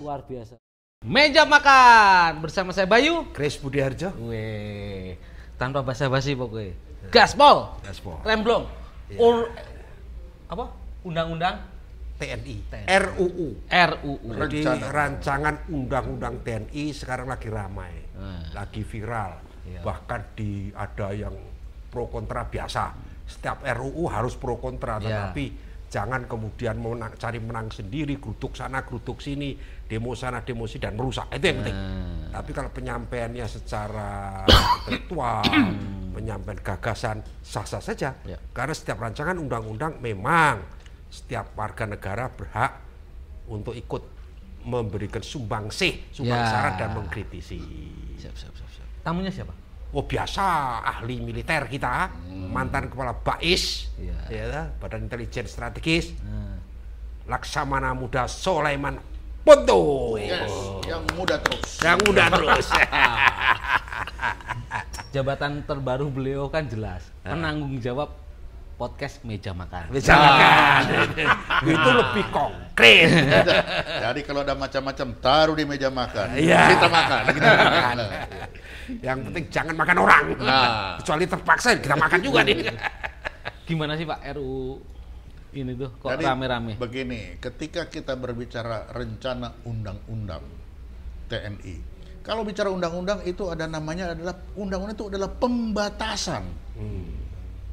Luar biasa. Meja makan bersama saya Bayu, Chris Budiharjo. Weh, tanpa basa-basi pokoknya. Gaspol. Gaspol. Remblong. Iya. Apa? Undang-undang TNI. TNI. RUU. RUU. Jadi rancangan undang-undang TNI sekarang lagi ramai, lagi viral. Iya. Bahkan ada yang pro kontra biasa. Setiap RUU harus pro kontra, Iya. tetapi jangan kemudian cari menang sendiri, geruduk sana, geruduk sini, demo sana, demo sini, dan merusak. Itu yang penting. Tapi kalau penyampaiannya secara intelektual, penyampaian gagasan, sah-sah saja. Ya. Karena setiap rancangan undang-undang memang setiap warga negara berhak untuk ikut memberikan sumbang saran dan mengkritisi. Siap. Tamunya siapa? Oh biasa, ahli militer kita, mantan kepala BAIS, ya, Badan Intelijen Strategis, Laksamana Muda Sulaiman Ponto. Yes, yang muda terus. Yang muda terus. Jabatan terbaru beliau kan jelas, penanggung jawab podcast Meja Makan. Meja makan. Itu lebih konkret. Jadi kalau ada macam-macam taruh di meja makan. Iya. Kita makan. Yang penting jangan makan orang. Nah. Kecuali terpaksa kita makan juga nih. Gimana sih Pak RUU ini tuh kok Jadi, rame-rame? Begini, ketika kita berbicara rencana undang-undang TNI, kalau bicara undang-undang itu ada namanya adalah undang-undang itu adalah pembatasan.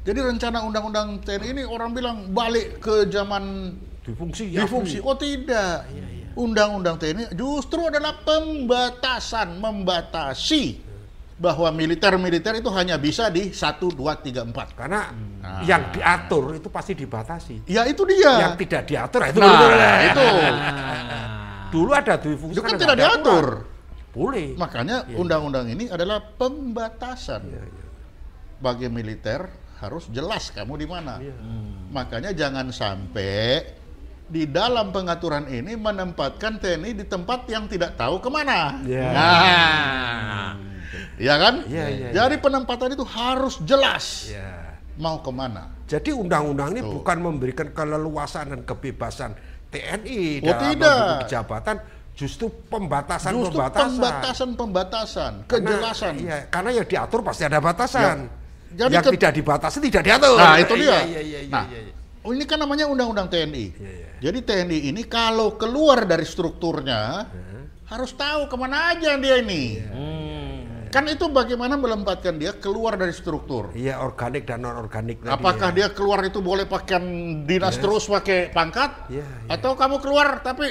Jadi rencana undang-undang TNI ini orang bilang balik ke zaman Difungsi. Oh tidak. Undang-undang TNI justru adalah pembatasan, membatasi bahwa militer itu hanya bisa di 1, 2, 3, 4. Karena yang diatur itu pasti dibatasi. Ya itu dia. Yang tidak diatur itu. Itu. Dulu ada difungsi. Itu kan tidak diatur. Boleh. Makanya undang-undang ini adalah pembatasan. Bagi militer harus jelas kamu di mana. Makanya jangan sampai di dalam pengaturan ini menempatkan TNI di tempat yang tidak tahu kemana. Iya kan? Jadi penempatan itu harus jelas. Mau kemana? Jadi undang-undang ini bukan memberikan keleluasan dan kebebasan TNI Oh, dalam tidak. membentuk jabatan, justru pembatasan. Pembatasan, kejelasan. Karena yang diatur pasti ada batasan. Jadi yang tidak dibatasi tidak diatur. Nah, itu dia. Nah, ini kan namanya undang-undang TNI. Jadi TNI ini kalau keluar dari strukturnya harus tahu kemana aja dia ini. Kan itu bagaimana melempatkan dia keluar dari struktur. Iya, organik dan non-organik. Apakah dia keluar itu boleh pakai dinas terus pakai pangkat? Atau kamu keluar tapi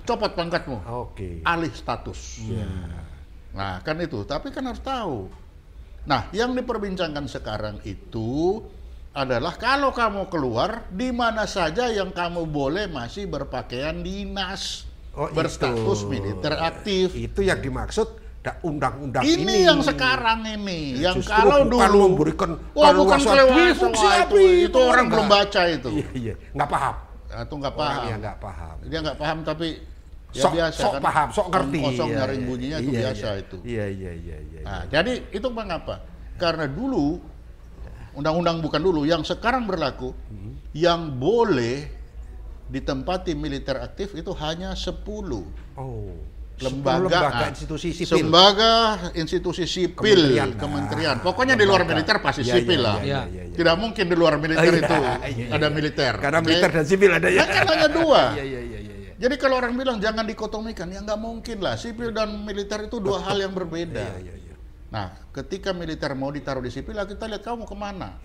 copot pangkatmu? Alih status. Nah, kan itu. Tapi kan harus tahu. Nah, yang diperbincangkan sekarang itu adalah kalau kamu keluar, di mana saja yang kamu boleh masih berpakaian dinas, berstatus militer aktif. Itu yang dimaksud undang-undang ini. Ini yang sekarang ini, yang justru kalau dulu memberikan bukan kelewatan itu orang belum baca itu. Iya, nggak paham. Atau nggak paham. Orang yang nggak paham. Dia nggak paham tapi ya sok biasa sok kan. Paham, sok ngerti. Kosong nyaring bunyinya itu biasa itu. Iya. Nah, jadi itu mengapa? Karena dulu undang-undang bukan dulu, yang sekarang berlaku, yang boleh ditempati militer aktif itu hanya 10. Lembaga institusi sipil. Institusi sipil, kementerian. Pokoknya di luar militer pasti sipil lah. Tidak mungkin di luar militer itu ada militer. Karena militer dan sipil ada ya. Kan hanya 2. Jadi kalau orang bilang jangan dikotomikan, ya nggak mungkin lah. Sipil dan militer itu dua hal yang berbeda. Nah, ketika militer mau ditaruh di sipil, kita lihat kamu kemana.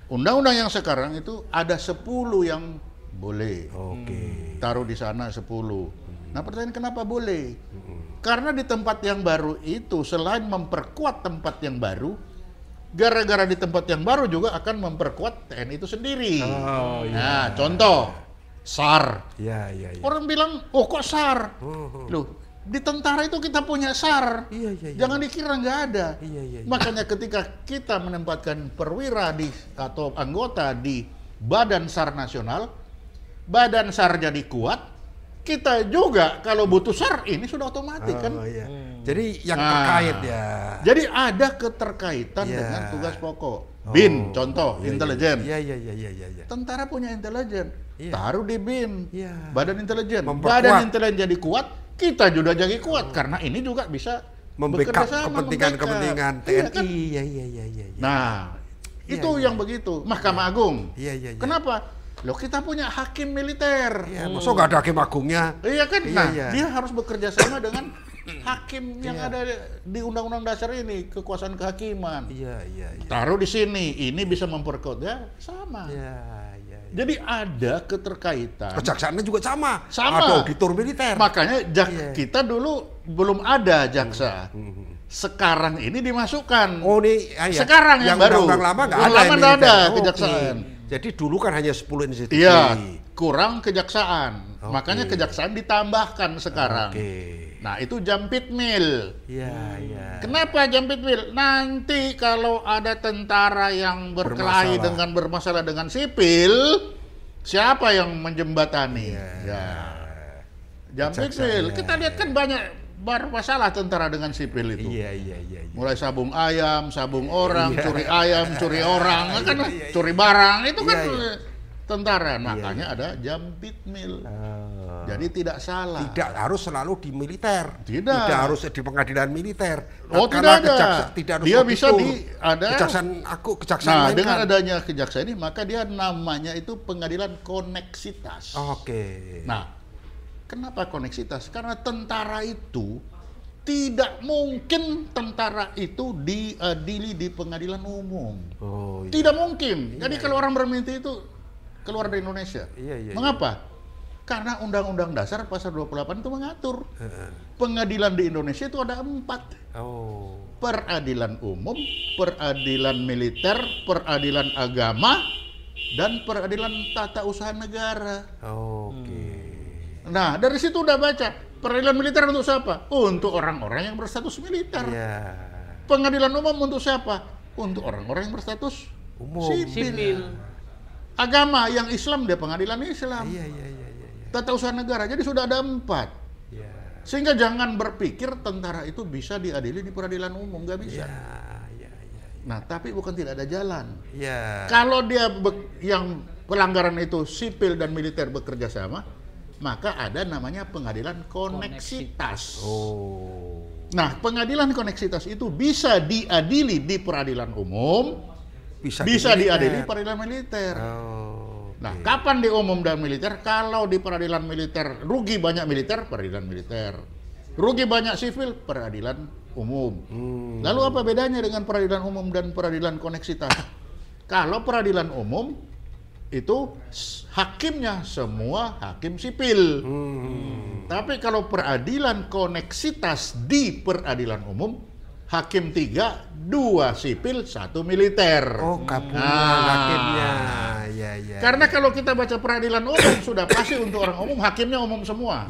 Undang-undang yang sekarang itu ada 10 yang boleh. Taruh di sana 10. Nah, pertanyaan kenapa boleh? Karena di tempat yang baru itu, selain memperkuat tempat yang baru, gara-gara di tempat yang baru juga akan memperkuat TNI itu sendiri. Nah, contoh, SAR. Orang bilang, oh kok SAR? Loh, di tentara itu kita punya SAR. Jangan dikira nggak ada. Makanya ketika kita menempatkan perwira atau anggota di Badan SAR Nasional, Badan SAR jadi kuat, kita juga kalau butuh SAR ini sudah otomatis kan. Jadi yang terkait ya. Jadi ada keterkaitan dengan tugas pokok. BIN, contoh, intelijen. Tentara punya intelijen. Taruh di BIN, Badan Intelijen. Badan Intelijen jadi kuat, kita juga jadi kuat karena ini juga bisa membackup bekerja sama, kepentingan TNI. Iya kan? Iya. Nah, itu yang begitu. Mahkamah Agung. Iya. Kenapa? Loh, kita punya hakim militer. Iya, masa nggak ada hakim agungnya? Iya kan? Nah, Iya. dia harus bekerja sama dengan hakim yang ada di Undang-Undang Dasar ini, kekuasaan kehakiman. Iya. Taruh di sini, ini bisa memperkuat ya, sama. Iya. Jadi ada keterkaitan. Kejaksaannya juga sama. Sama. Ada auditor militer. Makanya kita dulu belum ada jaksa. Sekarang ini dimasukkan. Oh, ini sekarang yang baru. Undang-undang lama nggak ada. Lama nggak ada militer. kejaksaan. Jadi dulu kan hanya 10 institusi. Iya, kurang kejaksaan. Makanya kejaksaan ditambahkan sekarang. Nah, itu Jampitmil. Iya. Kenapa Jampitmil? Nanti kalau ada tentara yang berkelahi bermasalah dengan sipil, siapa yang menjembatani? Jampitmil. Kita lihat kan banyak bermasalah tentara dengan sipil itu. Iya. Mulai sabung ayam, sabung orang, curi ayam, curi orang, kan curi barang, itu kan tentara. Makanya ada Jampitmil. Jadi tidak salah. Tidak harus selalu di militer. Tidak harus di pengadilan militer. Tidak ada. Tidak harus dia bisa ada kejaksaan Nah, lain dengan kan. adanya kejaksaan ini, maka dia namanya itu pengadilan koneksitas. Nah, kenapa koneksitas? Karena tentara itu tidak mungkin diadili di pengadilan umum. Tidak mungkin. Jadi kalau orang bermimpi itu keluar dari Indonesia. Mengapa? Karena Undang-Undang Dasar pasal 28 itu mengatur pengadilan di Indonesia itu ada 4. Peradilan umum, peradilan militer, peradilan agama, dan peradilan tata usaha negara. Nah, dari situ udah baca. Peradilan militer untuk siapa? Untuk orang-orang yang berstatus militer. Pengadilan umum untuk siapa? Untuk orang-orang yang berstatus sipil. Agama yang Islam dia pengadilan Islam. Tata usaha negara. Jadi sudah ada 4. Sehingga jangan berpikir tentara itu bisa diadili di peradilan umum, nggak bisa. Nah, tapi bukan tidak ada jalan. Kalau dia yang pelanggaran itu sipil dan militer bekerja sama, maka ada namanya pengadilan koneksitas. Nah, pengadilan koneksitas itu bisa diadili di peradilan umum, bisa diadili di peradilan militer. Nah, kapan di umum dan militer? Kalau di peradilan militer rugi banyak militer, peradilan militer. Rugi banyak sipil, peradilan umum. Lalu apa bedanya dengan peradilan umum dan peradilan koneksitas? Kalau peradilan umum itu hakimnya semua hakim sipil. Tapi kalau peradilan koneksitas di peradilan umum, hakim 3, 2 sipil, 1 militer. Gabungan hakimnya. Karena kalau kita baca peradilan umum sudah pasti untuk orang umum, hakimnya umum semua.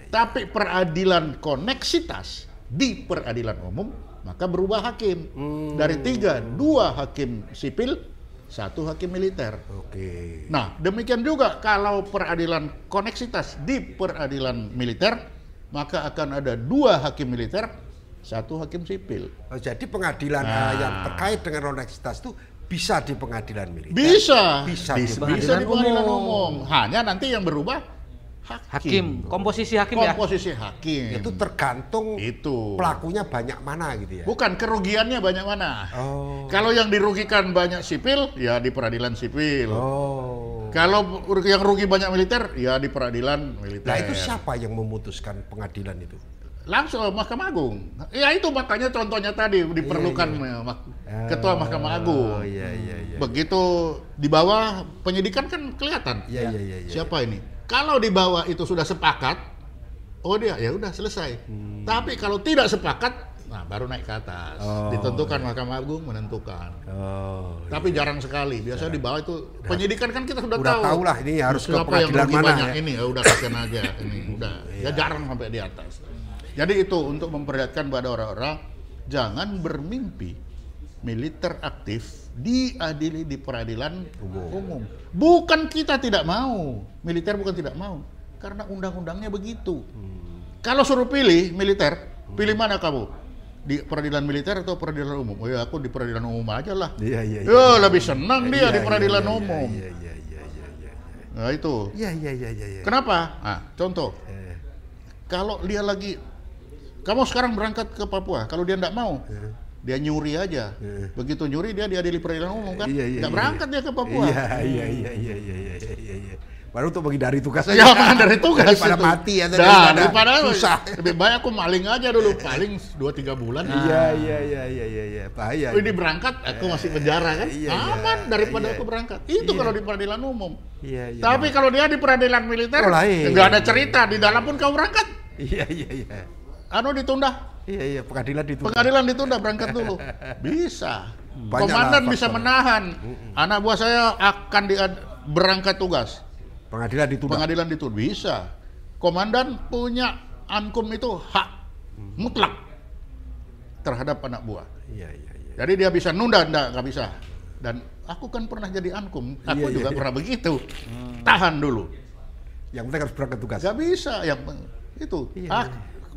Tapi peradilan koneksitas di peradilan umum, maka berubah hakim. Dari 3, 2 hakim sipil, 1 hakim militer. Nah, demikian juga kalau peradilan koneksitas di peradilan militer, maka akan ada 2 hakim militer, 1 hakim sipil. Jadi pengadilan yang terkait dengan koneksitas itu bisa di pengadilan militer. Bisa di pengadilan umum. Hanya nanti yang berubah hakim. Komposisi hakim ya? Komposisi hakim. Itu tergantung pelakunya banyak mana gitu ya? Bukan, kerugiannya banyak mana. Kalau yang dirugikan banyak sipil, ya di peradilan sipil. Kalau yang rugi banyak militer, ya di peradilan militer. Nah, itu siapa yang memutuskan pengadilan itu? Langsung Mahkamah Agung. Ya itu makanya contohnya tadi diperlukan Ketua Mahkamah Agung. Begitu di bawah penyidikan kan kelihatan. Siapa ini? Kalau di bawah itu sudah sepakat, dia ya udah selesai. Tapi kalau tidak sepakat, nah baru naik ke atas. Ditentukan Mahkamah Agung menentukan. Tapi jarang sekali. Biasanya di bawah itu penyidikan kan kita sudah tahu lah ini harus ke siapa yang pengadilan rugi mana banyak ya. ini, udah kasihan aja ini udah. Ya jarang sampai di atas. Jadi itu untuk memperlihatkan pada orang-orang jangan bermimpi militer aktif diadili di peradilan umum. Bukan kita tidak mau, militer bukan tidak mau, karena undang-undangnya begitu. Kalau suruh pilih militer, pilih mana kamu? Di peradilan militer atau peradilan umum? Oh ya, aku di peradilan umum aja lah. Lebih senang dia di peradilan umum. Nah itu. Kenapa? Nah, contoh. Kalau dia lagi, kamu sekarang berangkat ke Papua, kalau dia nggak mau, dia nyuri aja. Begitu nyuri dia diadili peradilan umum kan? Nggak berangkat dia ke Papua. Iya. Baru untuk menghindari tugas Ya, menghindari tugas daripada itu. mati ya, daripada susah. Lebih baik aku maling aja dulu, paling 2-3 bulan. Iya, bahaya. Ini berangkat, aku masih penjara kan? Iya, Aman daripada iya. aku berangkat. Itu kalau di peradilan umum. Iya. Tapi kalau dia di peradilan militer, lain. nggak ada cerita. Di dalam pun kau berangkat. Iya. Ditunda. Iya, pengadilan ditunda. Pengadilan ditunda, berangkat dulu. Bisa. Banyak Komandan lah bisa faktor. menahan. Anak buah saya akan berangkat tugas. Pengadilan ditunda. Pengadilan ditunda. Bisa. Komandan punya ankum itu hak mutlak terhadap anak buah. Iya. Jadi dia bisa nunda, nggak bisa. Dan aku kan pernah jadi ankum, aku juga pernah begitu. Tahan dulu. Yang penting harus berangkat tugas. Nggak bisa, itu.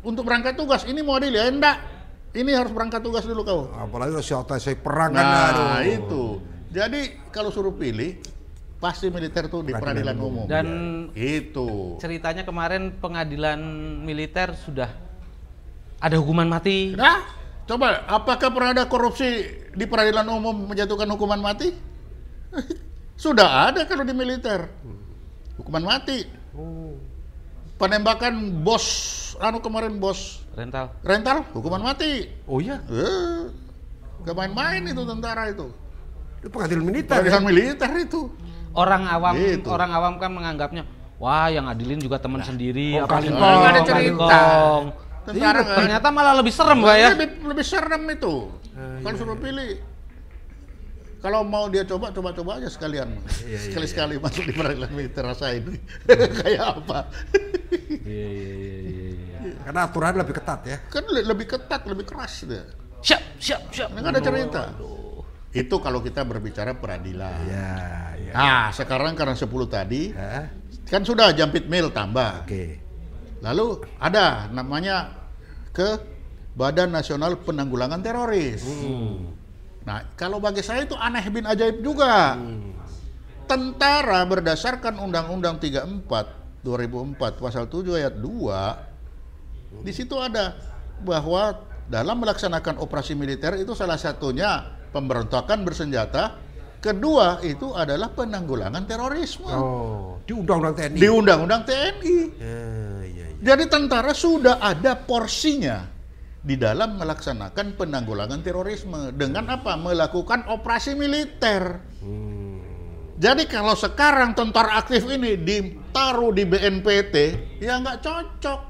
Untuk berangkat tugas, ini mau adil ya? Enggak. Ini harus berangkat tugas dulu kau. Apalagi kalau saya perang kan. Nah, itu. Jadi kalau suruh pilih, pasti militer tuh di peradilan umum. Dan itu. ceritanya kemarin pengadilan militer sudah ada hukuman mati. Nah, coba apakah pernah ada korupsi di peradilan umum menjatuhkan hukuman mati? Sudah ada kalau di militer. Hukuman mati. Penembakan bos kemarin bos rental hukuman mati. Oh iya. Gak main-main itu tentara itu. Itu pengadilan militer. Peradilan militer itu. Orang Gitu. awam kan menganggapnya, wah yang adilin juga teman sendiri. Oh, apalagi kalingkong. Nggak ada cerita. kalingkong. Tentara Iya, ternyata malah lebih serem Pak ya. Lebih serem itu. Kalau suruh pilih. Kalau mau dia coba aja sekalian. Sekali-sekali masuk di peradilan militer rasain. Kayak apa? Iya. Karena aturan lebih ketat ya. Kan lebih ketat, lebih keras dia. Siap. Nggak ada cerita. Itu kalau kita berbicara peradilan. Iya. Nah, sekarang karena 10 tadi, Hah? kan sudah Jampit Mil tambah. Oke. Lalu ada namanya ke Badan Nasional Penanggulangan Teroris. Nah, kalau bagi saya itu aneh bin ajaib juga. Tentara berdasarkan Undang-Undang 34 2004 pasal 7 ayat 2 di situ ada bahwa dalam melaksanakan operasi militer itu salah satunya pemberontakan bersenjata, kedua itu adalah penanggulangan terorisme. Oh, di Undang-Undang TNI. Di Undang-Undang TNI. Iya. Jadi tentara sudah ada porsinya di dalam melaksanakan penanggulangan terorisme dengan apa? Melakukan operasi militer. Jadi kalau sekarang tentara aktif ini ditaruh di BNPT, ya nggak cocok.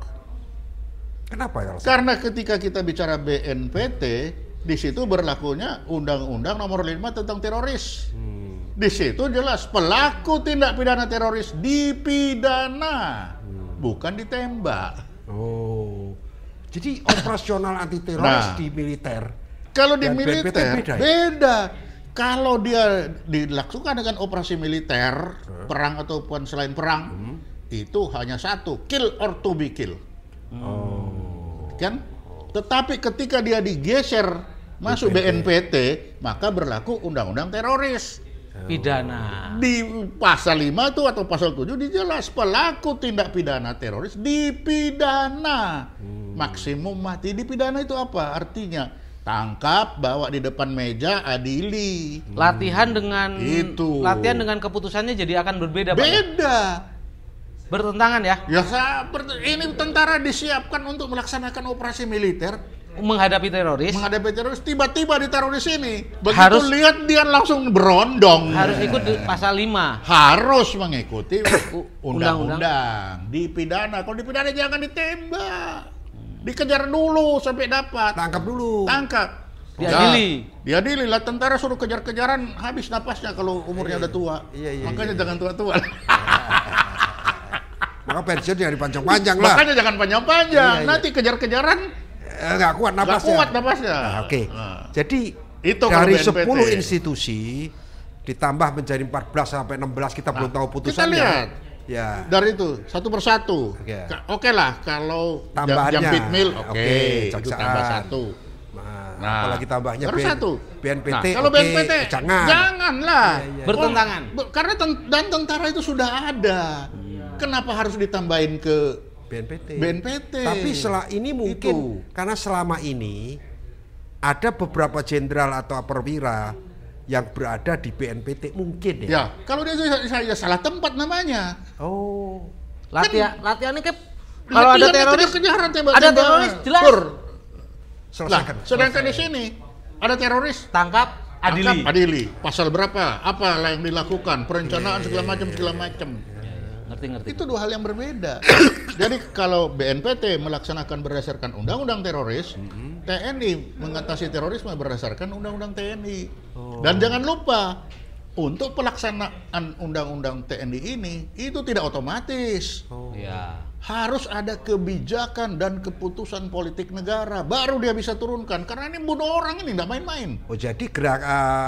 Kenapa ya? Karena ketika kita bicara BNPT, di situ berlakunya Undang-Undang Nomor 5 tentang teroris. Di situ jelas pelaku tindak pidana teroris dipidana, bukan ditembak. Oh, jadi operasional anti teroris Nah, di militer. Kalau di Dan militer BNPT beda ya? beda. Kalau dia dilakukan dengan operasi militer, perang ataupun selain perang, itu hanya satu, kill or to be kill. Kan? Tetapi ketika dia digeser masuk BNPT, maka berlaku Undang-Undang Teroris. Pidana. Di pasal 5 itu atau pasal 7 dijelas pelaku tindak pidana teroris dipidana. Maksimum mati dipidana itu apa? Artinya tangkap, bawa di depan meja, adili. Latihan dengan Itu. latihan dengan keputusannya jadi akan berbeda Pak. Beda. Bertentangan ya Ya ini tentara disiapkan untuk melaksanakan operasi militer, menghadapi teroris. menghadapi teroris, tiba-tiba ditaruh di sini. Begitu Harus- lihat dia langsung berondong. Harus ikut di pasal 5. Harus mengikuti Undang-undang. undang-undang. Dipidana. Kalau dipidana jangan ditembak. Dikejar dulu sampai dapat. Tangkap dulu. Tangkap. Diadili. Diadili lah, tentara suruh kejar-kejaran habis napasnya kalau umurnya udah tua. Iya, Makanya jangan tua-tua. Maka pensiun jangan dipanjang-panjang lah. Makanya jangan panjang-panjang. Iya. Nanti kejar-kejaran Nggak kuat nggak napasnya. kuat napasnya. Oke. Nah. Jadi Itu kalau dari BNPT. 10 institusi ditambah menjadi 14 sampai 16 kita belum tahu putusannya. kita lihat. Ya. Dari itu satu persatu. Oke. Oke lah kalau Tambahannya. Jampit Mil, oke, Oke, itu Kejaksaan. tambah satu. Nah, apalagi tambahnya baru satu. BNPT. Nah, kalau oke, BNPT janganlah. Iya. Bertentangan. Karena dan tentara itu sudah ada. Kenapa harus ditambahin ke BNPT. Tapi ini mungkin karena selama ini ada beberapa jenderal atau perwira yang berada di BNPT mungkin ya. Ya, kalau dia saya salah tempat namanya. Oh. Latihannya kayak kalau ada teroris, ada teroris jelas. Selesaikan. Sedangkan di sini ada teroris Tangkap, adili. Pasal berapa? Apa yang dilakukan? Perencanaan segala macam. Ngerti. Itu dua hal yang berbeda. Jadi kalau BNPT melaksanakan berdasarkan undang-undang teroris, TNI mengatasi terorisme berdasarkan undang-undang TNI. Dan jangan lupa, untuk pelaksanaan undang-undang TNI ini itu tidak otomatis. Harus ada kebijakan dan keputusan politik negara, baru dia bisa turunkan. Karena ini bunuh orang, ini tidak main-main. Oh, jadi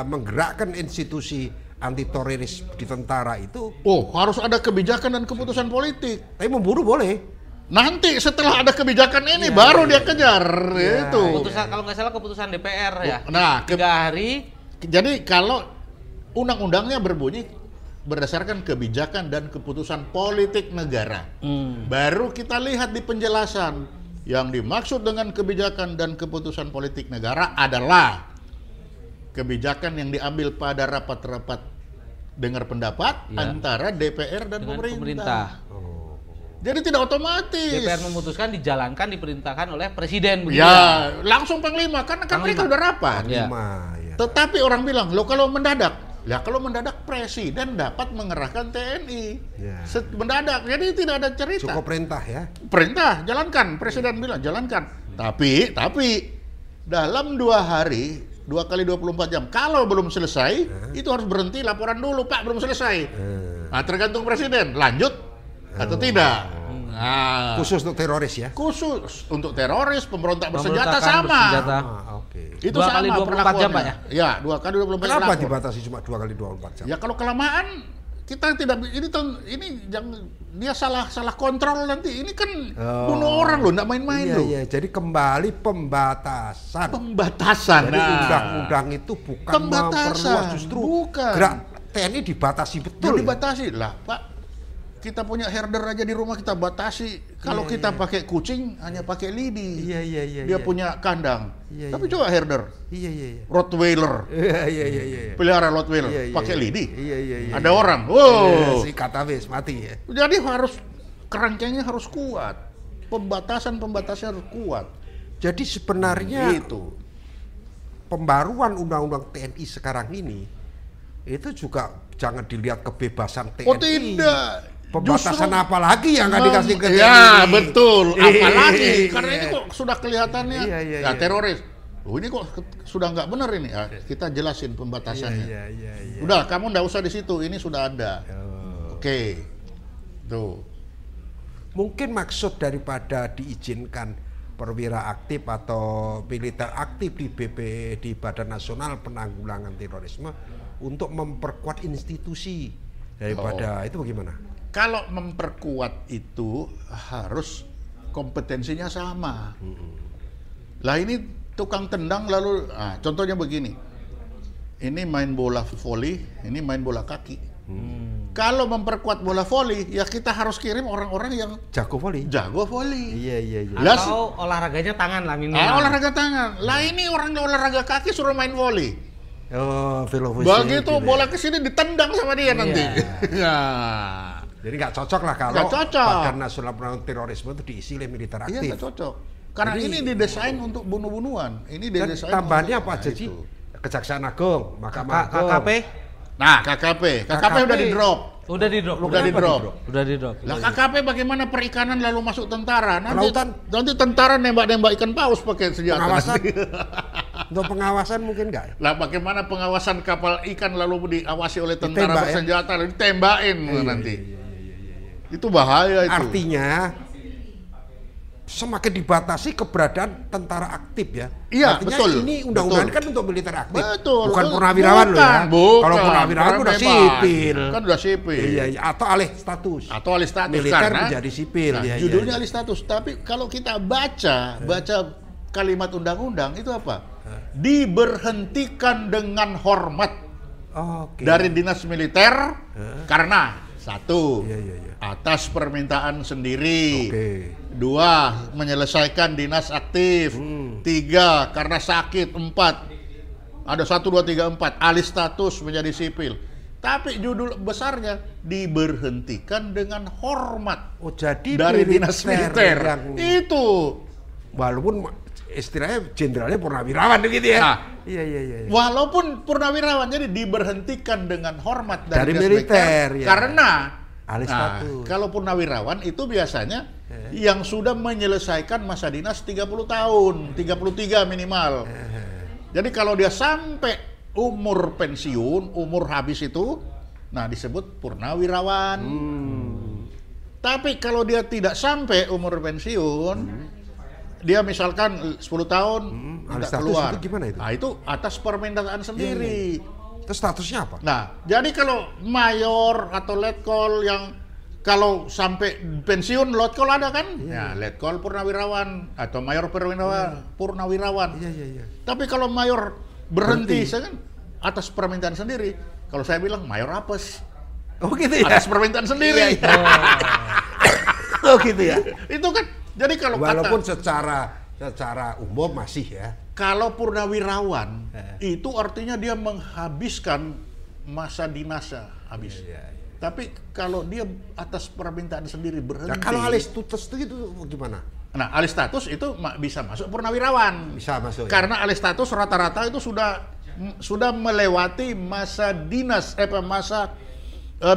menggerakkan institusi anti teroris di tentara itu harus ada kebijakan dan keputusan politik. Tapi membunuh boleh. Nanti setelah ada kebijakan ini baru dia kejar itu. Kalau nggak salah keputusan DPR ya. Nah, 3 hari. Jadi kalau undang-undangnya berbunyi berdasarkan kebijakan dan keputusan politik negara, baru kita lihat di penjelasan yang dimaksud dengan kebijakan dan keputusan politik negara adalah kebijakan yang diambil pada rapat-rapat dengar pendapat antara DPR dan pemerintah. Jadi tidak otomatis. DPR memutuskan, dijalankan, diperintahkan oleh presiden. Ya, langsung Panglima, karena kan mereka udah rapat. Ya. Tetapi orang bilang, kalau mendadak, kalau mendadak presiden dapat mengerahkan TNI. Mendadak, jadi tidak ada cerita. Cukup perintah ya. Perintah, jalankan. Presiden bilang, jalankan. Tapi dalam 2 hari, 2 kali 24 jam. Kalau belum selesai, itu harus berhenti, laporan dulu, Pak, belum selesai. Nah, tergantung presiden, lanjut atau tidak. Nah, khusus untuk teroris ya? Khusus untuk teroris, pemberontak bersenjata sama. Itu 2 kali 24 jam, Pak ya? Ya, 2 kali 24 jam. Kenapa dibatasi cuma 2 kali 24 jam? Ya kalau kelamaan kita tidak ini jangan dia salah kontrol nanti. Ini kan bunuh orang loh, enggak main-main loh. Iya, jadi kembali pembatasan. Jadi undang-undang itu bukan memperluas, justru gerak TNI dibatasi betul. Dibatasi lah, Pak. Kita punya herder aja di rumah kita batasi. Kalau kita pakai kucing hanya pakai lidi. Dia punya kandang. Tapi coba herder. Rottweiler. Pelihara Rottweiler pakai lidi. Ada orang. Si katabes mati ya. Jadi harus kerangkengnya harus kuat. Pembatasan harus kuat. Jadi sebenarnya itu pembaruan undang-undang TNI sekarang ini itu juga jangan dilihat kebebasan TNI. Oh tidak. Pembatasan apa lagi yang akan dikasih ke TNI? Ya betul, apalagi karena ini kok sudah kelihatannya teroris. Ini kok sudah nggak benar ini. Kita jelasin pembatasannya. Udah, kamu nggak usah di situ. Ini sudah ada. Oke. Tuh. Mungkin maksud daripada diizinkan perwira aktif atau militer aktif di Badan Nasional Penanggulangan Terorisme untuk memperkuat institusi daripada itu bagaimana? Kalau memperkuat itu harus kompetensinya sama. Lah ini tukang tendang lalu, contohnya begini. Ini main bola voli, ini main bola kaki. Kalau memperkuat bola voli, ya kita harus kirim orang-orang yang jago voli. Iya. Atau olahraganya tangan lah minimal. Olahraga tangan. Lah ini orang olahraga kaki suruh main voli. Begitu bola ke sini ditendang sama dia nanti. Jadi nggak cocok lah kalau Badan Nasional Penanggulangan Terorisme itu diisi oleh militer aktif. Iya nggak cocok. Karena ini didesain untuk bunuh-bunuhan. Ini didesain. Tambahannya apa aja sih? Kejaksaan Agung, Mahkamah Agung. KKP. Nah, KKP udah di-drop. Udah di drop. Lah KKP bagaimana perikanan lalu masuk tentara? Nanti tentara nembak ikan paus pakai senjata. Pengawasan. Untuk pengawasan mungkin nggak? Lah bagaimana pengawasan kapal ikan lalu diawasi oleh tentara bersenjata lalu ditembakin nanti. Itu bahaya itu. Artinya semakin dibatasi keberadaan tentara aktif ya. Iya, artinya betul. Ini undang-undang kan untuk militer aktif. Betul. Bukan purnawirawan loh ya. Kalau purnawirawan udah sipil. Kan udah sipil. Iya, atau alih status. Militer karena menjadi sipil. Judulnya alih status. Tapi kalau kita baca kalimat undang-undang itu apa? Diberhentikan dengan hormat dari dinas militer karena Satu, atas permintaan sendiri. Dua, menyelesaikan dinas aktif. Tiga, karena sakit. Empat, ada 1, 2, 3, 4, alih status menjadi sipil. Tapi judul besarnya diberhentikan dengan hormat. Oh, jadi dari dinas militer. Itu. Walaupun istilahnya jenderalnya purnawirawan gitu ya. Nah, iya. Walaupun purnawirawan, jadi diberhentikan dengan hormat dari dinas militer ya. Karena alih status. Kalau purnawirawan itu biasanya yang sudah menyelesaikan masa dinas 30 tahun, 33 minimal. Jadi kalau dia sampai umur pensiun, umur habis itu, nah disebut purnawirawan. Tapi kalau dia tidak sampai umur pensiun, dia misalkan 10 tahun tidak keluar. Itu gimana itu? Nah, itu atas permintaan sendiri. Itu statusnya apa? Nah, jadi kalau mayor atau letkol yang kalau sampai pensiun letkol ada kan? Ya, letkol purnawirawan atau mayor purnawirawan. Iya. Tapi kalau mayor berhenti, saya kan atas permintaan sendiri. Kalau saya bilang mayor apes. Oh gitu ya. Atas permintaan sendiri. Oh gitu ya. Itu kan. Jadi kalau walaupun secara umum masih ya. Kalau purnawirawan itu artinya dia menghabiskan masa dinasnya habis. Tapi kalau dia atas permintaan sendiri berhenti. Nah, kalau alih status itu gimana? Nah, alih status itu bisa masuk purnawirawan. Bisa masuk. Karena alih status rata-rata itu sudah melewati masa dinas masa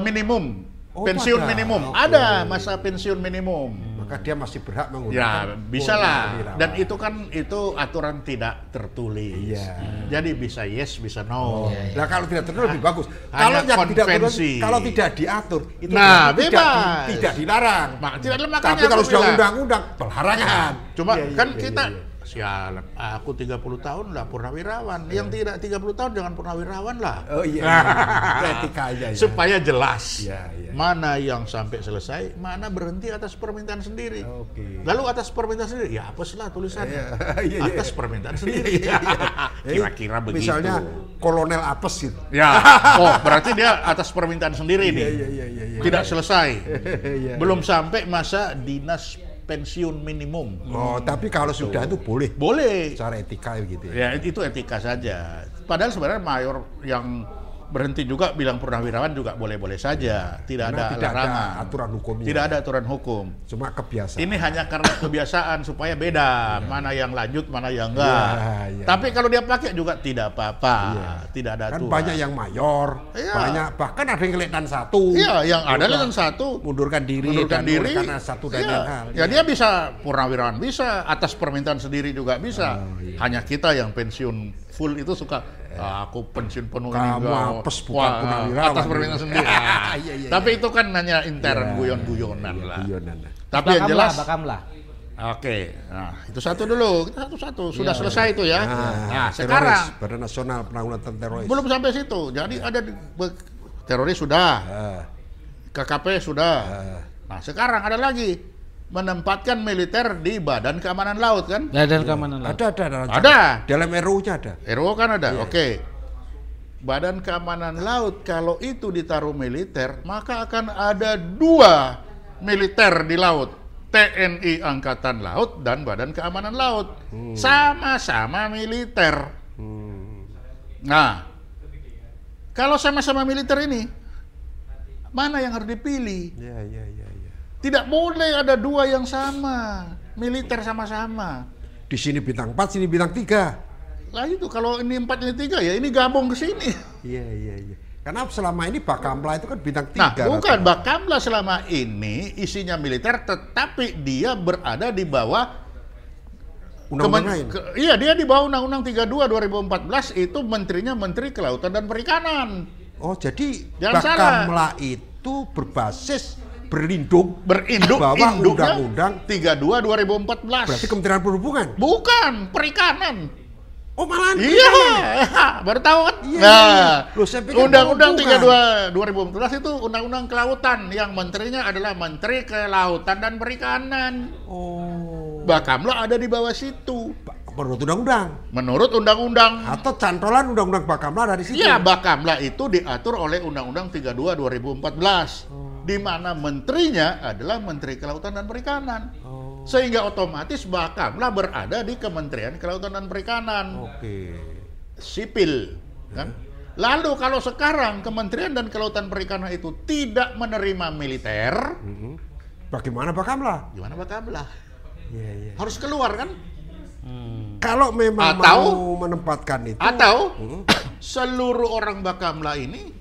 minimum. Pensiun minimum. Ada masa pensiun minimum. Maka dia masih berhak menggunakan. Ya, bisa lah. Dan itu kan aturan tidak tertulis. Jadi bisa yes, bisa no. Nah, kalau tidak tertulis lebih bagus. Kalau yang tidak tertulis, kalau tidak diatur, itu tidak dilarang. Tapi kalau sudah undang-undang, berlarangan. Cuma kan kita sialan, aku 30 tahun lah purnawirawan. Yang tidak 30 tahun jangan purnawirawan lah. Oh iya. Etika aja ya. Supaya jelas. Iya. Mana yang sampai selesai, mana berhenti atas permintaan sendiri. Lalu atas permintaan sendiri, ya apeslah tulisannya. Atas permintaan sendiri. Kira-kira begitu. Misalnya kolonel apes gitu. Ya. Oh, berarti dia atas permintaan sendiri nih. Iya. Tidak selesai. Belum sampai masa dinas pensiun minimum. Oh, tapi kalau sudah itu boleh. Boleh. Secara etika gitu Ya, ya. itu etika saja. Padahal sebenarnya mayor yang berhenti juga bilang purnawirawan juga boleh-boleh saja. Tidak ada larangan. Ada aturan hukumnya. Tidak ada aturan hukum. Cuma kebiasaan. Ini hanya karena kebiasaan supaya beda. Mana yang lanjut, mana yang enggak. Tapi kalau dia pakai juga tidak apa-apa. Tidak ada aturan. Kan banyak yang mayor. Banyak. Bahkan ada yang kelihatan satu. Iya, yang ada kelihatan satu. Mundurkan diri. Karena satu dan lain hal. Ya dia bisa purnawirawan bisa. Atas permintaan sendiri juga bisa. Hanya kita yang pensiun full itu suka aku pensiun penuh ini apes bukan purnawirawan atas permintaan sendiri. Tapi itu kan hanya intern guyon-guyonan lah. Tapi yang jelas Bakamlah. Oke, nah itu satu dulu, kita satu-satu sudah selesai itu ya. Nah sekarang Badan Nasional Penanggulangan Teroris belum sampai situ. Jadi ada teroris sudah, KKP sudah. Nah sekarang ada lagi menempatkan militer di Badan Keamanan Laut kan? Badan Keamanan Laut. Ada. Dalam RU-nya ada. RU kan ada. Oke. Badan Keamanan Laut kalau itu ditaruh militer, maka akan ada 2 militer di laut. TNI Angkatan Laut dan Badan Keamanan Laut. Sama-sama militer. Nah, kalau sama-sama militer ini, mana yang harus dipilih? Iya. Tidak boleh ada 2 yang sama, militer sama-sama. Di sini bintang 4, sini bintang 3. Lah itu kalau ini 4 ini 3 ya ini gabung ke sini. Iya. Karena selama ini Bakamla itu kan bintang 3. Nah, bukan Bakamla selama ini isinya militer, tetapi dia berada di bawah undang-undang lain. Iya, dia di bawah Undang-Undang 32 2014 itu menterinya Menteri Kelautan dan Perikanan. Oh, jadi Bakamla itu berbasis berinduk bawah Undang-Undang 32 2014. Berarti Kementerian Perhubungan? Bukan, Perikanan. Oh malah? Iya, baru tahu kan? Iya. Nah, Undang-Undang 32 2014 itu Undang-Undang Kelautan yang menterinya adalah Menteri Kelautan dan Perikanan. Oh. Bakamla ada di bawah situ. Menurut undang-undang? Menurut undang-undang. Atau cantolan undang-undang Bakamla dari situ? Iya, Bakamla itu diatur oleh Undang-Undang 32 2014. di mana menterinya adalah Menteri Kelautan dan Perikanan. Sehingga otomatis Bakamla berada di Kementerian Kelautan dan Perikanan. Sipil, kan? Lalu kalau sekarang Kementerian dan Kelautan Perikanan itu tidak menerima militer, bagaimana Bakamla? Gimana Bakamla? Harus keluar kan? Kalau memang mau menempatkan itu, atau seluruh orang Bakamla ini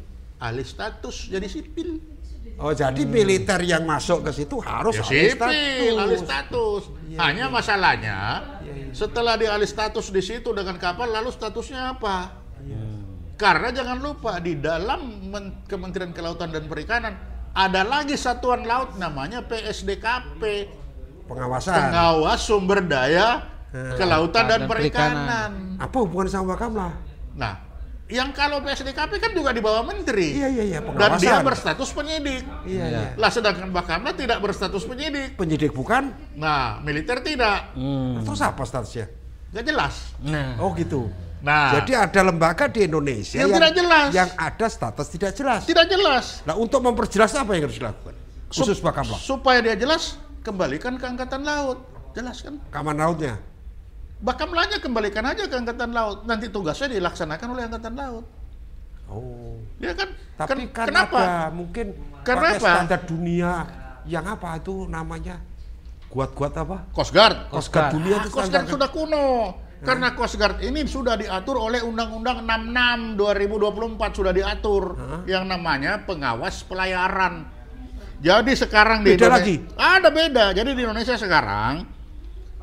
alih status jadi sipil. Oh, jadi militer yang masuk ke situ harus alih status. Alih status. Hanya masalahnya setelah dia alih status di situ dengan kapal, lalu statusnya apa? Karena jangan lupa di dalam Kementerian Kelautan dan Perikanan ada lagi satuan laut namanya PSDKP, pengawas sumber daya kelautan dan perikanan. Apa hubungan sama Bakamla? Nah, yang kalau PSDKP kan juga di bawah menteri. Pengawasan. Dan dia berstatus penyidik. Lah sedangkan Bakamla tidak berstatus penyidik. Penyidik bukan? Nah, militer tidak. Terus apa statusnya? Nggak jelas. Oh gitu. Nah, jadi ada lembaga di Indonesia yang tidak jelas. Yang ada status tidak jelas. Tidak jelas. Nah, untuk memperjelas apa yang harus dilakukan? Khusus Bakamla. Supaya dia jelas, kembalikan ke Angkatan Laut. Jelas kan? Keamanan lautnya. Bakamlanya kembalikan aja ke Angkatan Laut. Nanti tugasnya dilaksanakan oleh Angkatan Laut. Ya kan? Tapi kan kenapa? ada mungkin pakai standar dunia yang apa itu namanya? Kuat-kuat apa? Coast Guard. Coast Guard dunia itu Coast Guard sudah kuno. Karena Coast Guard ini sudah diatur oleh Undang-Undang 66 2024 sudah diatur yang namanya pengawas pelayaran. Jadi sekarang di beda Indonesia lagi. Ada beda. Jadi di Indonesia sekarang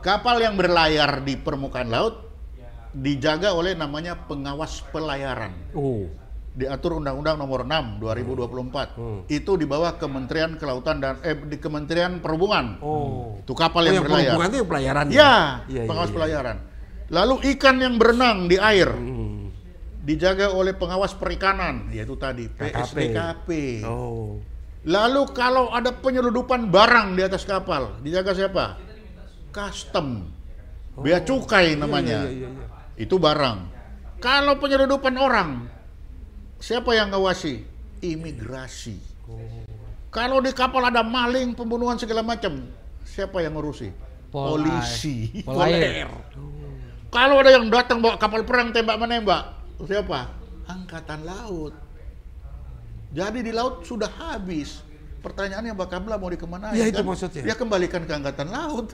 kapal yang berlayar di permukaan laut dijaga oleh namanya pengawas pelayaran. Diatur Undang-Undang Nomor 6 2024. Itu di bawah Kementerian Kelautan dan di Kementerian Perhubungan. Itu kapal yang berlayar. Perhubungan itu yang pelayaran. Pengawas pelayaran. Lalu ikan yang berenang di air dijaga oleh pengawas perikanan, yaitu tadi PSDKP. Lalu kalau ada penyeludupan barang di atas kapal, dijaga siapa? Custom, bea cukai namanya. Itu barang. Kalau penyeludupan orang, siapa yang ngawasi? Imigrasi. Kalau di kapal ada maling, pembunuhan segala macam, siapa yang ngurusi? Polisi. Poler. Kalau ada yang datang bawa kapal perang tembak-menembak, siapa? Angkatan Laut. Jadi di laut sudah habis. Pertanyaannya Bakamla mau dikemana? Ya itu maksudnya. Ya kembalikan ke Angkatan Laut.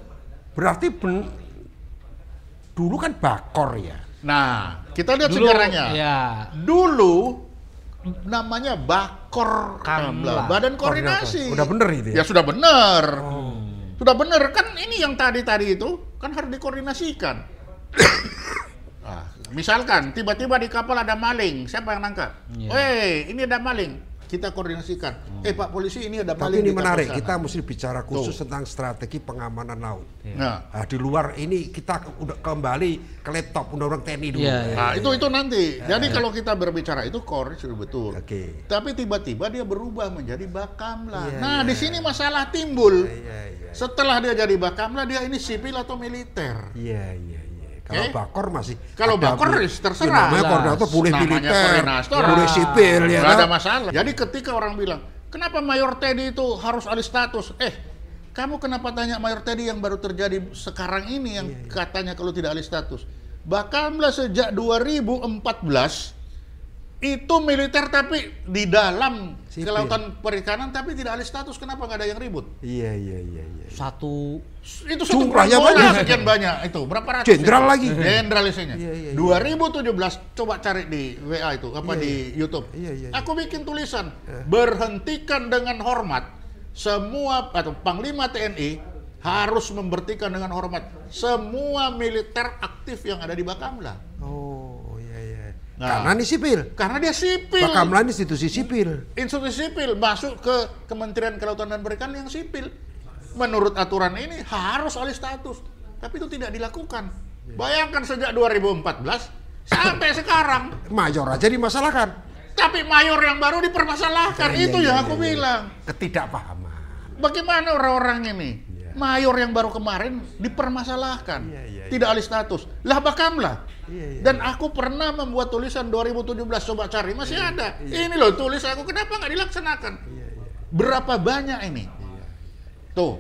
Berarti dulu kan Bakor ya. Nah, kita lihat sejarahnya. Dulu namanya Bakor Kamla, Badan Koordinasi. Udah bener itu ya? Ya sudah bener. Sudah bener kan ini yang tadi itu kan harus dikoordinasikan. Misalkan tiba-tiba di kapal ada maling, siapa yang nangkap? Ini ada maling. Kita koordinasikan. Pak polisi ini ada maling. Tapi ini menarik, kita mesti bicara khusus tentang strategi pengamanan laut. Nah, di luar ini kita udah kembali ke laptop undang-undang TNI dulu. Nah, itu nanti. Jadi kalau kita berbicara itu koordinasi betul. Tapi tiba-tiba dia berubah menjadi Bakamla. Nah, di sini masalah timbul. Setelah dia jadi Bakamla, dia ini sipil atau militer? Kalau Bakor masih. Kalau Bakor terserah. Namanya koordinator boleh militer, boleh sipil, ya. Nggak ada masalah. Jadi ketika orang bilang, kenapa Mayor Teddy itu harus alih status? Kamu kenapa tanya Mayor Teddy yang baru terjadi sekarang ini yang katanya kalau tidak alih status? Bakamla sejak 2014 itu militer tapi di dalam kelautan perikanan tapi tidak alih status. Kenapa nggak ada yang ribut? Itu satu jumlahnya sekian banyak itu berapa ratus? Jenderal lagi. Jenderal isinya. 2017 coba cari di WA itu di YouTube. Aku bikin tulisan berhentikan dengan hormat semua atau Panglima TNI harus memberhentikan dengan hormat semua militer aktif yang ada di Bakamla. Karena ini sipil. Karena dia sipil. Bakamla institusi sipil. Institusi sipil masuk ke Kementerian Kelautan dan Perikanan yang sipil. Menurut aturan ini harus alih status. Tapi itu tidak dilakukan. Bayangkan sejak 2014 sampai sekarang. Mayor aja dimasalahkan. Tapi mayor yang baru dipermasalahkan. Itu yang aku bilang. Ketidakpahaman. Bagaimana orang-orang ini? Mayor yang baru kemarin dipermasalahkan. Tidak alih status. Lah Bakamla. Dan aku pernah membuat tulisan 2017, coba cari, masih ada. Ini loh tulis aku, kenapa nggak dilaksanakan? Berapa banyak ini? Tuh.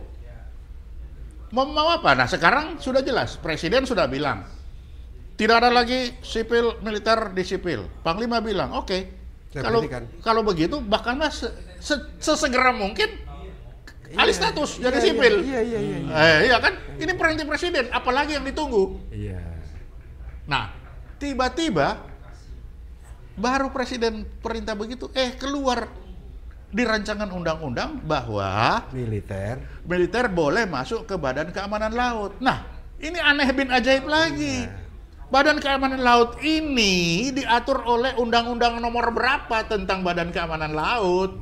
Mau apa? Nah sekarang sudah jelas, Presiden sudah bilang, tidak ada lagi sipil militer di sipil. Panglima bilang, oke, kalau begitu bahkan sesegera mungkin alih status jadi sipil. Iya kan? Ini perintah Presiden, apalagi yang ditunggu. Nah, tiba-tiba baru Presiden perintah begitu, keluar di rancangan undang-undang bahwa militer boleh masuk ke Badan Keamanan Laut. Nah, ini aneh bin ajaib lagi. Badan Keamanan Laut ini diatur oleh undang-undang nomor berapa tentang Badan Keamanan Laut?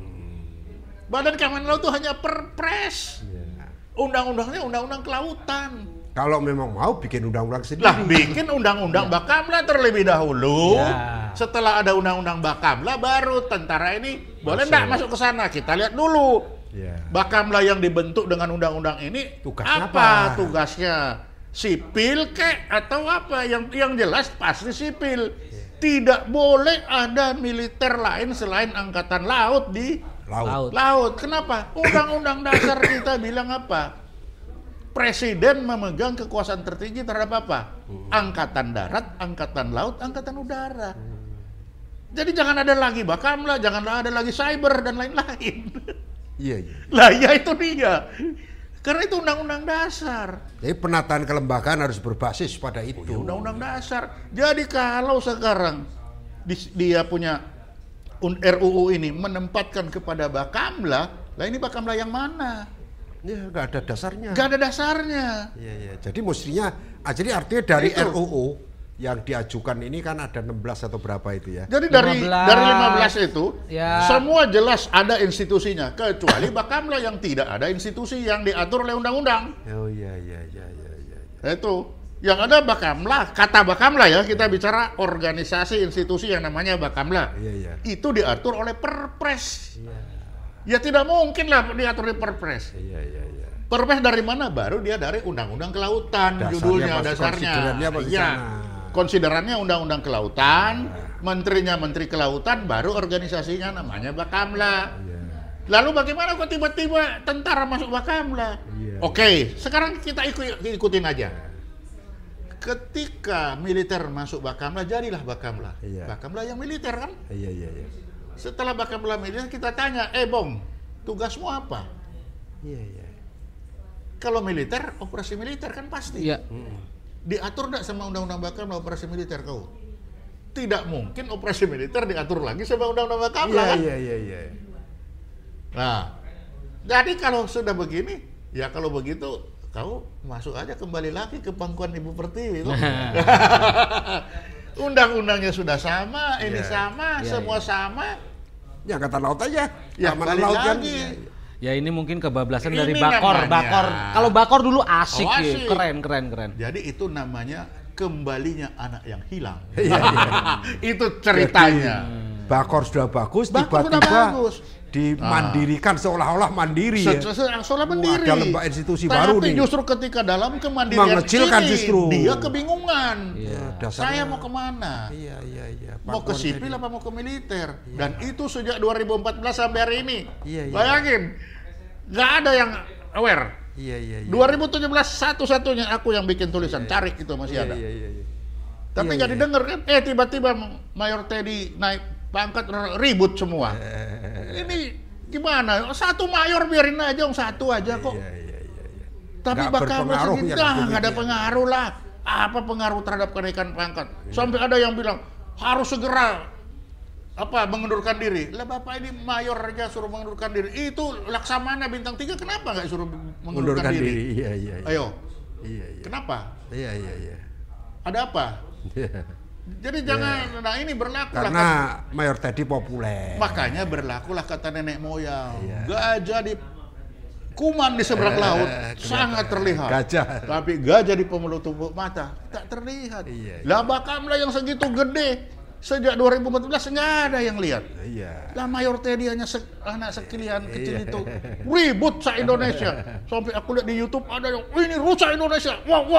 Badan Keamanan Laut itu hanya perpres. Undang-undangnya undang-undang kelautan. Kalau memang mau bikin undang-undang sendiri. Lah, bikin undang-undang Bakamla terlebih dahulu. Setelah ada undang-undang Bakamla, baru tentara ini boleh enggak masuk ke sana. Kita lihat dulu. Bakamla yang dibentuk dengan undang-undang ini tugasnya apa? Tugasnya sipil kek atau apa? Yang jelas pasti sipil. Tidak boleh ada militer lain selain angkatan laut di laut. Kenapa? Undang-undang dasar kita bilang apa? Presiden memegang kekuasaan tertinggi terhadap apa? Angkatan darat, angkatan laut, angkatan udara. Jadi jangan ada lagi Bakamla, jangan ada lagi cyber dan lain-lain. Lah ya itu dia. Karena itu undang-undang dasar. Jadi penataan kelembagaan harus berbasis pada itu. Undang-undang dasar. Jadi kalau sekarang dia punya RUU ini menempatkan kepada Bakamla, lah ini Bakamla yang mana? Nggak ada dasarnya. Nggak ada dasarnya. Jadi mestinya, jadi artinya dari RUU yang diajukan ini kan ada 16 atau berapa itu ya? Jadi dari 15 itu semua jelas ada institusinya, kecuali Bakamla yang tidak ada institusi yang diatur oleh undang-undang. Itu yang ada Bakamla, kata Bakamla ya, kita bicara organisasi institusi yang namanya Bakamla. Itu diatur oleh Perpres. Ya tidak mungkin lah diatur di Perpres. Perpres dari mana? Baru dia dari Undang-Undang Kelautan, judulnya, dasarnya. Konsiderannya Undang-Undang Kelautan, menterinya Menteri Kelautan, baru organisasinya namanya Bakamla. Lalu bagaimana kok tiba-tiba tentara masuk Bakamla? Oke, sekarang kita ikutin aja. Ketika militer masuk Bakamla, jadilah Bakamla. Bakamla yang militer kan? Setelah Bakamla militer, kita tanya, Bong, tugasmu apa? Kalau militer, operasi militer kan pasti. Diatur enggak sama undang-undang Bakamla operasi militer kau? Tidak mungkin operasi militer diatur lagi sama undang-undang Bakamla kan? Nah, jadi kalau sudah begini, ya kalau begitu kau masuk aja kembali lagi ke pangkuan Ibu Pertiwi itu. Undang-undangnya sudah sama, ini sama, semua sama. Ya angkatan laut aja. Ya balik laut lagi. Ya ini mungkin kebablasan Ini dari Bakor. Kalau Bakor dulu asik, asik. Keren. Jadi itu namanya kembalinya anak yang hilang. Itu ceritanya. Bakor sudah bagus, Bakor sudah tiba-tiba bagus. dimandirikan seolah-olah mandiri ya. Seolah mandiri. Ada lembaga institusi baru nih. Tapi justru ketika dalam kemandirian mengecilkan ini, justru. Dia kebingungan. Dasarnya. Saya mau kemana? Mau ke sipil apa mau ke militer? Dan itu sejak 2014 sampai hari ini. Bayangin, nggak ada yang aware. 2017 satu-satunya aku yang bikin tulisan, cari itu masih ada. Tapi nggak didengar kan? Tiba-tiba Mayor Teddy naik pangkat, ribut semua. Ini gimana? Satu mayor biarin aja, satu aja kok. Tapi Bakamla segitu nggak ada pengaruh lah. Apa pengaruh terhadap kenaikan pangkat? Sampai ada yang bilang harus segera mengundurkan diri. Lah Bapak ini mayor aja suruh mengundurkan diri. Itu Laksamana bintang 3 kenapa nggak suruh mengundurkan diri? Ayo. Kenapa? Ada apa? Jadi jangan, nah ini berlaku karena Mayor Teddy populer. Makanya berlakulah kata nenek moyang. Gajah di kuman di seberang laut sangat terlihat. Tapi gajah di pemelutup mata tak terlihat. Lah Bakamla yang segitu gede sejak 2014 nggak ada yang lihat. Lah Mayor Teddy hanya anak sekilian kecil itu ribut se-Indonesia. Sampai aku lihat di YouTube ada yang ini rusak Indonesia. Wow.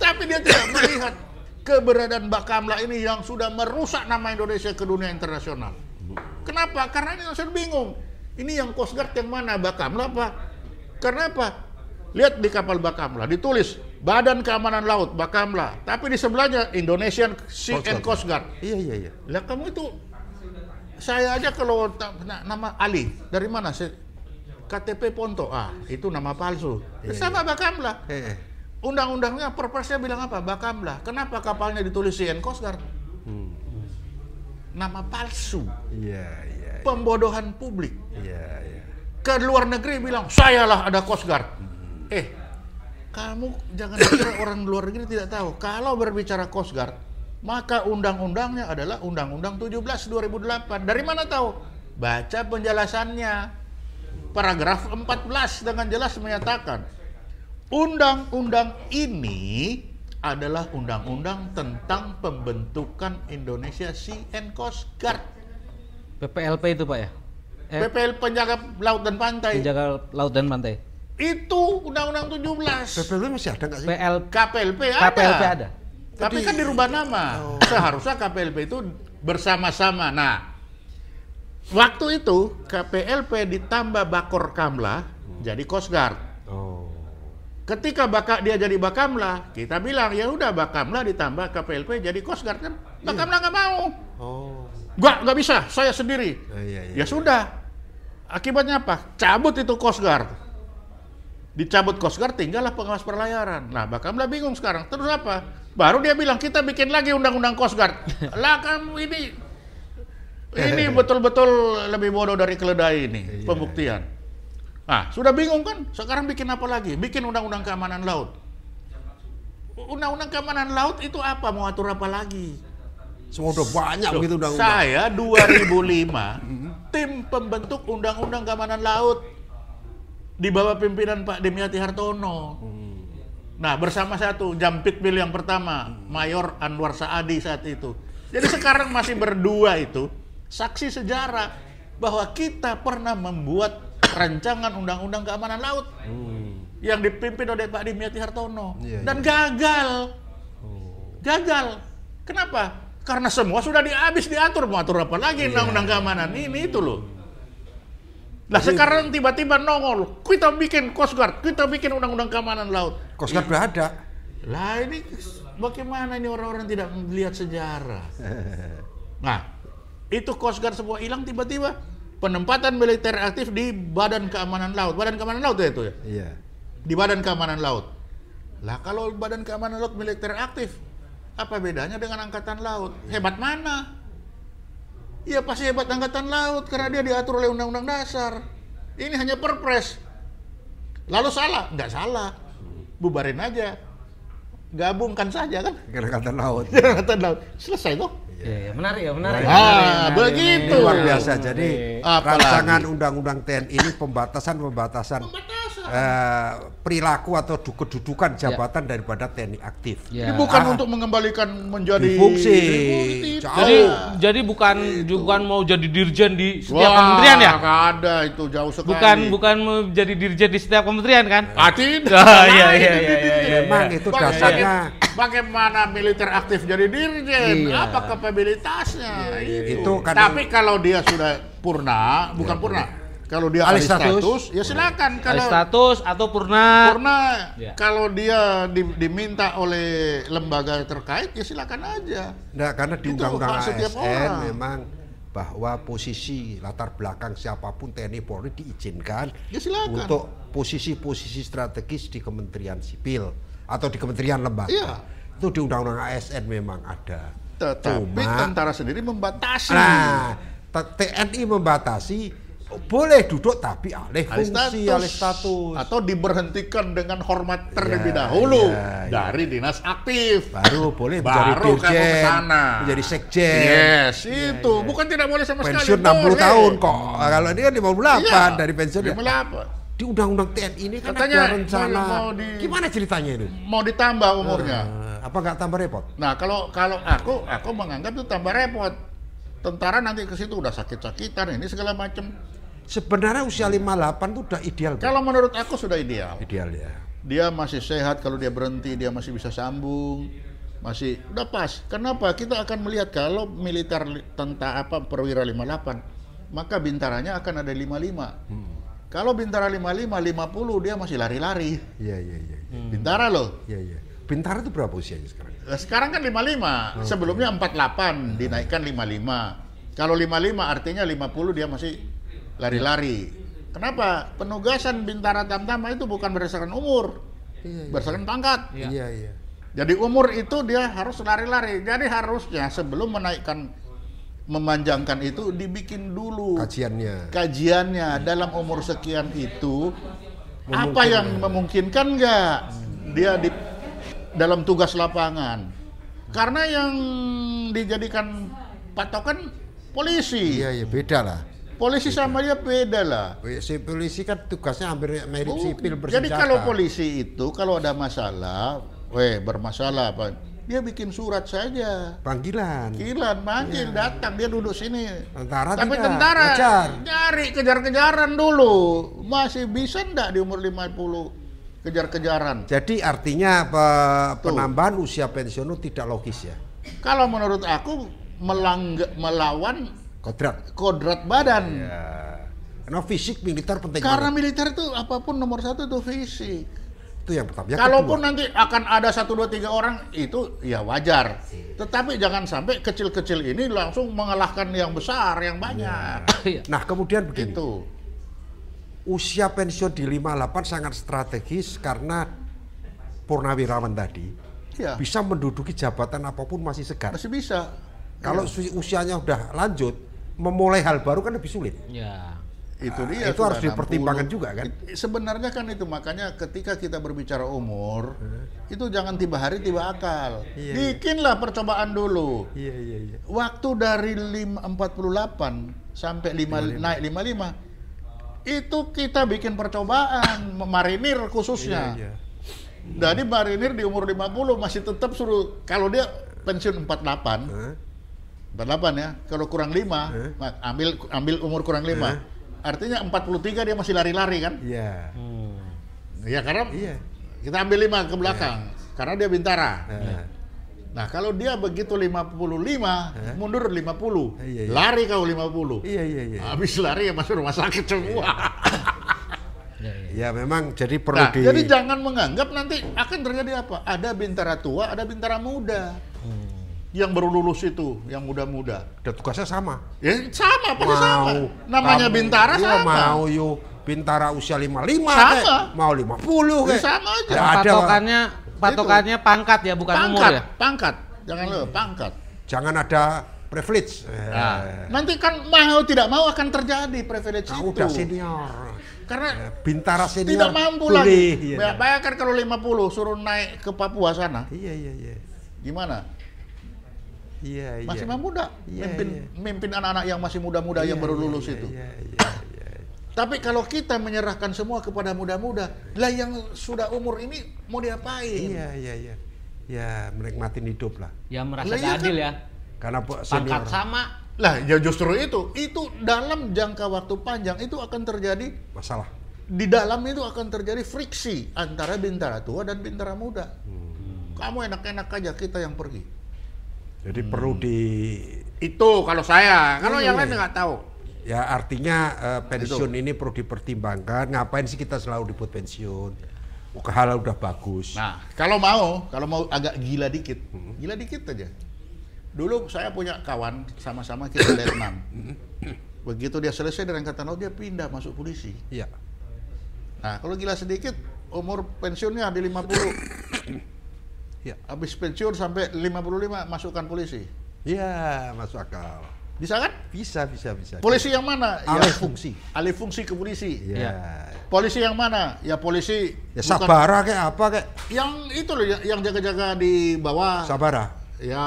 Tapi dia tidak melihat keberadaan Bakamla ini yang sudah merusak nama Indonesia ke dunia internasional. Kenapa? Karena ini saya bingung. Ini yang Coast Guard yang mana? Bakamla apa? Karena apa? Lihat di kapal Bakamla, ditulis Badan Keamanan Laut Bakamla, tapi di sebelahnya Indonesian Sea and Coast Guard. Iya. Lah kamu itu, saya aja kalau nama Ali, dari mana sih? KTP Ponto, itu nama palsu. Sama Bakamla. Undang-undangnya, perpresnya bilang apa? Bakamla. Kenapa kapalnya ditulis Sea and Coast Guard? Nama palsu. Iya. Pembodohan publik. Iya. Ke luar negeri bilang, sayalah ada Coast Guard. Kamu jangan kira orang luar negeri tidak tahu. Kalau berbicara Coast Guard, maka undang-undangnya adalah Undang-Undang 17 2008. Dari mana tahu? Baca penjelasannya. Paragraf 14 dengan jelas menyatakan, undang-undang ini adalah undang-undang tentang pembentukan Indonesia Sea and Coast Guard. PPLP itu Pak ya? PPL Penjaga Laut dan Pantai. Penjaga Laut dan Pantai. Itu Undang-Undang 17. PPLP masih ada nggak sih? KPLP ada. KPLP ada. Tapi kan dirubah nama. Seharusnya KPLP itu bersama-sama. Nah, waktu itu KPLP ditambah Bakor Kamla jadi Coast Guard. Ketika dia jadi Bakamla, kita bilang ya udah Bakamla ditambah KPLP jadi Coast Guard kan. Bakamla nggak mau. Nggak bisa, saya sendiri. Ya sudah. Akibatnya apa? Cabut itu Coast Guard. Dicabut Coast Guard, tinggallah pengawas perlayaran. Nah, Bakamla bingung sekarang. Terus apa? Baru dia bilang kita bikin lagi undang-undang Coast Guard. Lah kamu ini betul-betul lebih bodoh dari keledai ini pembuktian. Nah, sudah bingung kan? Sekarang bikin apa lagi? Bikin undang-undang keamanan laut. Undang-undang keamanan laut itu apa? Mau atur apa lagi? Semua udah banyak begitu undang-undang. Saya 2005 tim pembentuk undang-undang keamanan laut di bawah pimpinan Pak Dimyati Hartono. Nah, bersama satu Jampitmil yang pertama, Mayor Anwar Saadi saat itu. Jadi sekarang masih berdua itu saksi sejarah bahwa kita pernah membuat rancangan undang-undang keamanan laut yang dipimpin oleh Pak Dimyati Hartono dan gagal. Gagal. Kenapa? Karena semua sudah habis diatur, mau atur apa lagi undang-undang keamanan ini itu loh. Lah sekarang tiba-tiba nongol, kita bikin Coast Guard, kita bikin undang-undang keamanan laut. Coast Guard udah ada. Lah ini bagaimana ini orang-orang tidak melihat sejarah? Nah, itu Coast Guard semua hilang tiba-tiba. Penempatan militer aktif di Badan Keamanan Laut. Badan Keamanan Laut ya itu ya? Iya. Di Badan Keamanan Laut. Lah kalau Badan Keamanan Laut militer aktif, apa bedanya dengan Angkatan Laut? Hebat mana? Ya pasti hebat Angkatan Laut karena dia diatur oleh Undang-Undang Dasar. Ini hanya perpres. Lalu salah? Nggak salah. Bubarin aja. Gabungkan saja kan? Angkatan Laut. Angkatan Laut. Selesai toh? Iya, menarik ya, menarik. Begitu. Luar biasa. Jadi rancangan undang-undang TNI ini pembatasan perilaku atau kedudukan jabatan daripada TNI aktif. Ini bukan untuk mengembalikan menjadi fungsi. Jadi bukan mau jadi dirjen di setiap kementerian ya? Nggak ada, itu jauh sekali. Bukan mau jadi dirjen di setiap kementerian kan? Tidak. Iya. Memang itu dasarnya. Bagaimana militer aktif jadi dirjen? Apa kapabilitasnya? Itu kan. Tapi kalau dia sudah purna, bukan purna. Kalau dia alih status, ya silakan. Alih status atau purna. Kalau dia diminta oleh lembaga terkait, ya silakan aja. Nah, karena di Undang-Undang ASN memang bahwa posisi latar belakang siapapun TNI Polri diizinkan untuk posisi-posisi strategis di Kementerian Sipil atau di Kementerian Lembaga. Itu di Undang-Undang ASN memang ada. Tetapi tentara sendiri membatasi. Nah, TNI membatasi. Boleh duduk tapi alih status atau diberhentikan dengan hormat terlebih dahulu dari dinas aktif. Baru boleh menjadi dirjen, menjadi sekjen. Itu bukan tidak boleh sama sekali. Pensiun 60 tahun kok. Kalau ini kan 58 dari pensiun. 58. Di Undang-Undang TNI ini kan katanya ada rencana. Gimana ceritanya itu? Mau ditambah umurnya. Apa nggak tambah repot? Nah, kalau aku menganggap itu tambah repot. Tentara nanti ke situ udah sakit-sakitan ini segala macam. Sebenarnya usia 58 itu udah ideal. Kalau menurut aku sudah ideal. Ideal ya. Dia masih sehat, kalau dia berhenti dia masih bisa sambung. Masih udah pas. Kenapa? Kita akan melihat kalau militer perwira 58 maka bintaranya akan ada 55. Kalau bintara 55, 50 dia masih lari-lari. Iya. Bintara loh. Iya. Bintara itu berapa usianya sekarang? Sekarang kan 55, sebelumnya 48, dinaikkan 55. Kalau 55 artinya 50 dia masih lari-lari. Kenapa? Penugasan bintara tamtama itu bukan berdasarkan umur, berdasarkan pangkat. Iya. Jadi umur itu dia harus lari-lari. Jadi harusnya sebelum memanjangkan itu dibikin dulu kajiannya dalam umur sekian itu apa yang memungkinkan nggak dia dalam tugas lapangan, karena yang dijadikan patokan polisi. Iya beda lah. Polisi sama dia beda lah. Polisi kan tugasnya hampir mirip sipil bersenjata. Jadi kalau polisi itu kalau ada masalah, bermasalah apa? Dia bikin surat saja. Panggilan, manggil, datang, dia duduk sini. Tapi tentara nyari kejar-kejaran dulu. Masih bisa enggak di umur 50 kejar-kejaran? Jadi artinya penambahan usia pensiun itu tidak logis ya? Kalau menurut aku melawan kodrat badan. Ya. Karena fisik militer penting. Karena militer itu apapun nomor satu itu fisik. Itu yang pertama. Kalaupun nanti akan ada 1, 2, 3 orang itu ya wajar. Tetapi jangan sampai kecil-kecil ini langsung mengalahkan yang besar, yang banyak. Nah kemudian begini. Itu. Usia pensiun di 58 sangat strategis karena purnawirawan tadi bisa menduduki jabatan apapun masih segar. Masih bisa. Kalau usianya udah lanjut, memulai hal baru kan lebih sulit. Ya. Itu dia. Itu harus dipertimbangkan juga kan. Sebenarnya kan itu makanya ketika kita berbicara umur, itu jangan tiba hari tiba akal. Bikinlah percobaan dulu. Iya. Waktu dari 48 sampai naik 55, itu kita bikin percobaan marinir khususnya. Jadi marinir di umur 50 masih tetap suruh, kalau dia pensiun 48 ya, kalau kurang 5, ambil umur kurang 5. Artinya 43 dia masih lari-lari kan? Iya. Ya karena kita ambil 5 ke belakang, karena dia bintara. Nah kalau dia begitu 55, mundur 50, lari kau 50. Iya. Habis lari ya masuk rumah sakit semua. Ya memang jadi perlu jadi jangan menganggap nanti akan terjadi apa? Ada bintara tua, ada bintara muda. Yang baru lulus itu, yang muda-muda. Dan tugasnya sama. Ya sama, pasti sama. Namanya bintara sama. Mau bintara usia 55 sama. Mau 50 kayak. Sama aja. Patokannya pangkat ya, bukan umur ya. Pangkat. Jangan lupa pangkat. Jangan ada privilege. Nanti kan mau tidak mau akan terjadi privilege itu. Udah senior. Karena bintara senior tidak mampu lagi. Bayangkan kalau 50 suruh naik ke Papua sana. Iya. Gimana? Iya. Masih mampu enggak mimpin anak-anak yang masih muda-muda yang baru lulus itu? Iya. Tapi kalau kita menyerahkan semua kepada muda-muda, lah yang sudah umur ini mau diapain? Iya. Ya menikmatin hidup lah. Ya merasa adil ya. Karena pangkat sama. Lah ya justru itu dalam jangka waktu panjang itu akan terjadi masalah. Di dalam itu akan terjadi friksi antara bintara tua dan bintara muda. Kamu enak-enak aja, kita yang pergi. Jadi perlu itu kalau saya, kalau yang lain nggak tahu. Ya artinya pensiun ini perlu dipertimbangkan. Ngapain sih kita selalu dibuat pensiun? Hal udah bagus. Nah, kalau mau agak gila dikit aja. Dulu saya punya kawan, sama-sama kita letnan. Begitu dia selesai dari angkatan laut, dia pindah masuk polisi. Iya. Nah, kalau gila sedikit, umur pensiunnya di 50. Ya. Habis pensiun sampai 55 masukkan polisi. Iya, masuk akal. Bisa kan? Bisa. Polisi yang mana? Alih fungsi ke polisi. Iya. Polisi yang mana? Ya polisi. Ya Sabara kayak apa kayak? Yang itu loh, yang jaga-jaga di bawah. Sabara. Ya,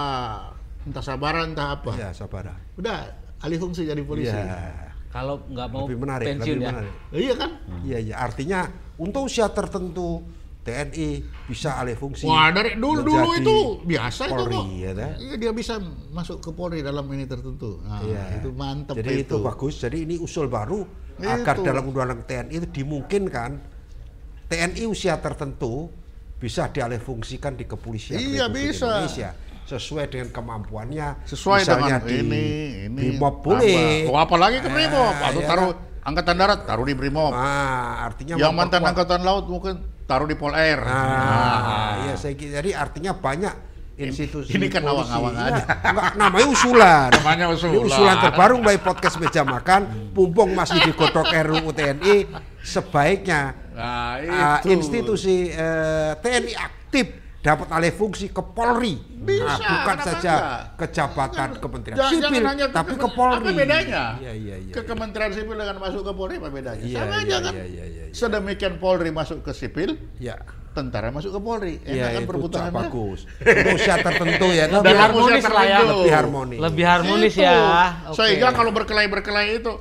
entah Sabara entah apa. Iya, Sabara. Udah, alih fungsi jadi polisi. Iya. Kalau nggak mau pensiun lebih ya. Menarik. Iya kan? Iya. Artinya untuk usia tertentu TNI bisa alih fungsi. Wah, dari dulu itu biasa Polri, itu kok. Ya, iya, dia bisa masuk ke Polri dalam ini tertentu. Nah, itu mantap. Jadi itu bagus. Jadi ini usul baru agar dalam undang-undang TNI itu dimungkinkan TNI usia tertentu bisa dialih fungsikan di kepolisian Republik Indonesia. sesuai dengan kemampuannya. Sesuai misalnya dengan di ini Brimob boleh. Oh, apalagi ke Brimob atau ya taruh Angkatan Darat taruh di Brimob. Artinya yang mantan Angkatan Laut mungkin taruh di Pol Air. Ya jadi artinya banyak institusi ini kan awang-awang aja. Enggak, namanya usulan. Namanya Ini usulan terbaru dari podcast Meja Makan. Mumpung masih digodok RUU TNI, sebaiknya institusi TNI aktif dapat alih fungsi ke Polri. Bisa, bukan saja ke jabatan Kementerian Sipil, tapi ke Polri. Apa bedanya? Iya. Ke Kementerian Sipil dengan masuk ke Polri apa bedanya? Iya, Sama aja kan. Iya. Sedemikian Polri masuk ke sipil, Ya. tentara masuk ke Polri. Iya, Enak kan itu perputarannya? bagus. Untuk usia tertentu ya. Lebih Dan harmonis usia lah ya. tertentu. Lebih harmonis. Lebih harmonis Itu. ya. Oke. Sehingga kalau berkelahi itu,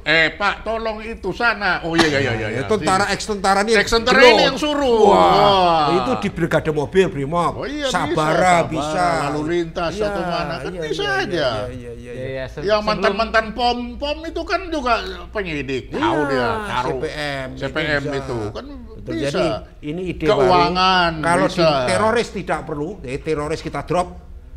Pak, tolong itu sana. Oh iya. Tentara ex-tentara ini Ex-tentara ini yang suruh. Wah, itu di brigade mobil Brimob. Oh iya, Sabara bisa. Lalu lintas atau mana kan bisa aja. Iya, Yang mantan-mantan pom itu kan juga penyidik. Tahu dia, taruh CPM bisa. itu kan Betul. bisa. Jadi ini ide Keuangan baru. Kalau bisa. di teroris tidak perlu, teroris kita drop.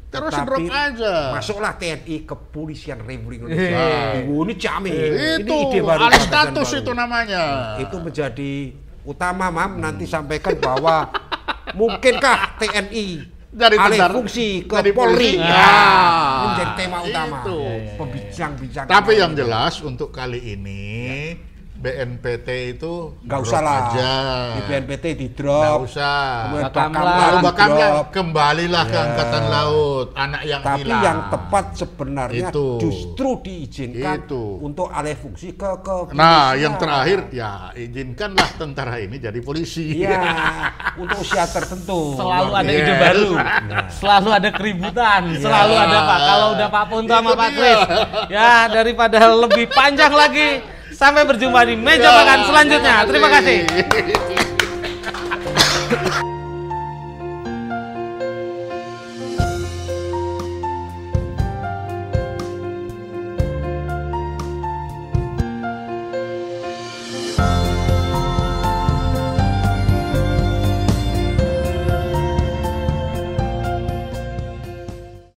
Terus Tetapi drop aja. Masuklah TNI Kepolisian Republik Indonesia. Ini jamin. Itu Ini ide baru. alih gagasan status baru. itu namanya. Itu menjadi utama, nanti sampaikan bahwa mungkinkah TNI Dari alih tentara- fungsi ke dari Polri. polisi. Ini menjadi tema utama. Itu. Pembincang-bincang. Tapi yang jelas untuk kali ini BNPT itu Nggak drop usah lah. aja. Di BNPT di Nggak drop. usah. Kemudian Bakamla. Lalu di Bakamla drop. kembalilah ke Ya. Angkatan Laut, anak yang Tapi hilang. yang tepat sebenarnya Itu. justru diizinkan Itu. untuk alih fungsi ke Nah, polisian. yang terakhir ya izinkanlah tentara ini jadi polisi. Iya, untuk usia tertentu. Selalu ada Yes. ide baru, selalu ada keributan, selalu ada Pak. Kalau udah Pak Punto sama Itu Pak dia. Kris, ya daripada lebih panjang lagi, sampai berjumpa di meja makan selanjutnya. Terima kasih.